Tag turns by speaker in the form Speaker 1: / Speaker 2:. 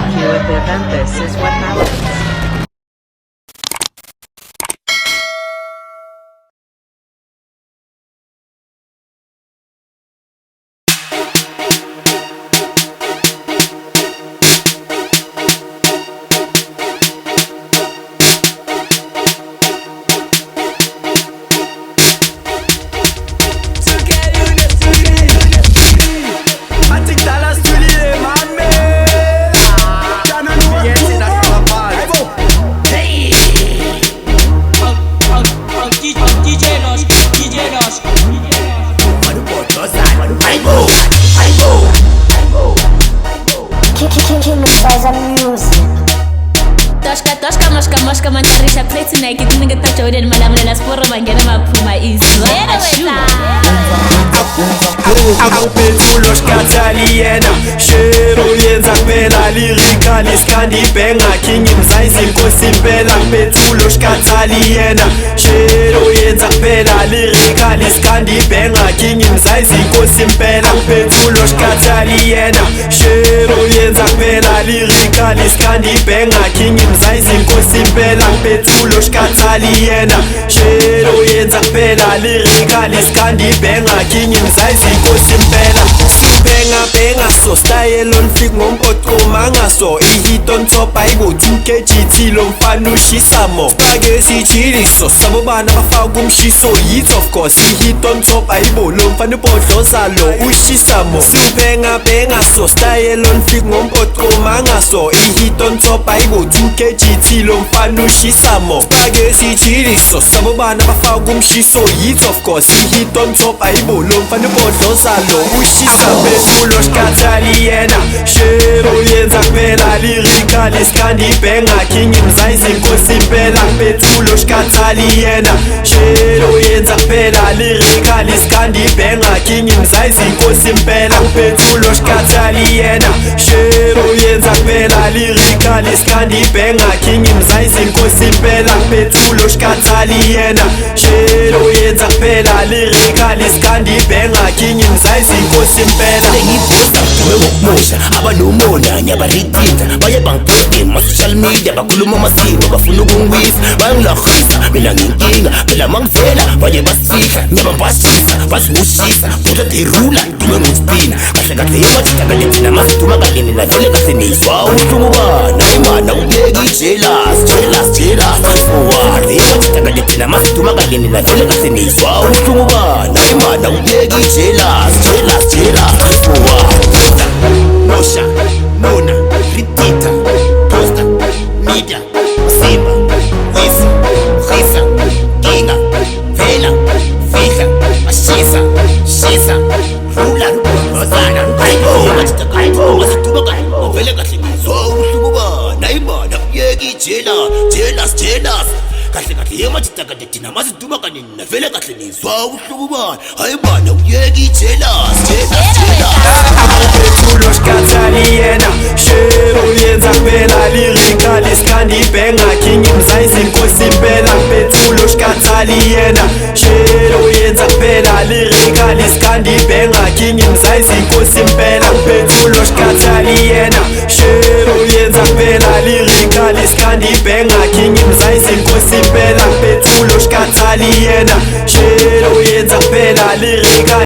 Speaker 1: barbecue at the event. This is what happens.
Speaker 2: Toshka, moshka, mantarisha plate naked. Nigga touch Odin, malamre las porra, mangena mapuma is.
Speaker 3: Akupetulo shkataliena Shero yenza kupela lirika liskandi benga Kingi mzaizi nkosi mpela Akupetulo shkataliena Shero yenza kupela lirika liskandi benga Kingi mzaizi nkosi mpela Akupetulo shkataliena Shero yenza kupela lirika liskandi benga Kingi mzaizi nkosi mpela Akupetulo shkataliena Shero yenza kupela lirika liskandi benga Kingi mzaizi nkosi mpela Benga so style on flick ngompotko manga so ihit on top aibo 2 kg lo mfana ushisa mo Spaghetti chili so sabo bana bafaka umshiso Hit of course ihit on top aibo lo mfana ubhodloza lo ushisa mo Benga so style on flick ngompotko manga so ihit on top aibo 2 kg lo mfana ushisa mo Spaghetti chili so sabo bana bafaka umshiso Hit of course ihit on top aibo lo mfana ubhodloza lo ushisa mo Petulo shkataliena Shero yenza kupela lirika liskandi benga Kingi mzaizi nkosi mpela Petulo shkataliena Shero yenza kupela lirika liskandi benga Kingi mzaizi nkosi mpela Petulo shkataliena Shero yenza kupela lirika liskandi benga Kingi mzaizi nkosi mpela Petulo shkataliena Shero yenza kupela lirika liskandi benga Kingi mzaizi nkosi mpela
Speaker 4: Sengiposta kume ngokumusha abanomona nyabaridinda baye bangiposte ma-social media bakhuluma amasiko bafuna ukungwisa bayangilahisa mina nginkinga phela mangivela baye basifihla nyabambashisa basiwushisa buta derula dume ngospina kahle kahle yemajita kanye thina masiduma kalini navele kahle nizwa ubuhlungu bana imana ubeki jealous forward yemajita kanye thina masiduma kalini navele kahle nizwa ubuhlungu bana imana ubeki jealous Posta, Mosha, Mona, Ritita, Posta, Media, Simba, Wisa, Risa, Ginga, Vela, Fija, Ashisa, Shisa, Rula, Rosana, Aibo, Machita, Masituba, Vela Katlin, so Suba, Naima, Yegi, jealous. Kahle kahle yemajita kade thina masiduma kanye navele kahle nizwa ubuhlobo bani hayi bana uyeki jealous
Speaker 3: Akupetulo shkataliena Shero yenza kupela lirika liskandi benga Kingi mzaizi nkosi mpela Akupetulo shkataliena Shero yenza kupela lirika liskandi benga Kingi mzaizi nkosi mpela Akupetulo shkataliena Shero yenza kupela lirika liskandi benga Kingi mzaizi nkosi mpela Petulo shkataliena Shero yenza kupela lirika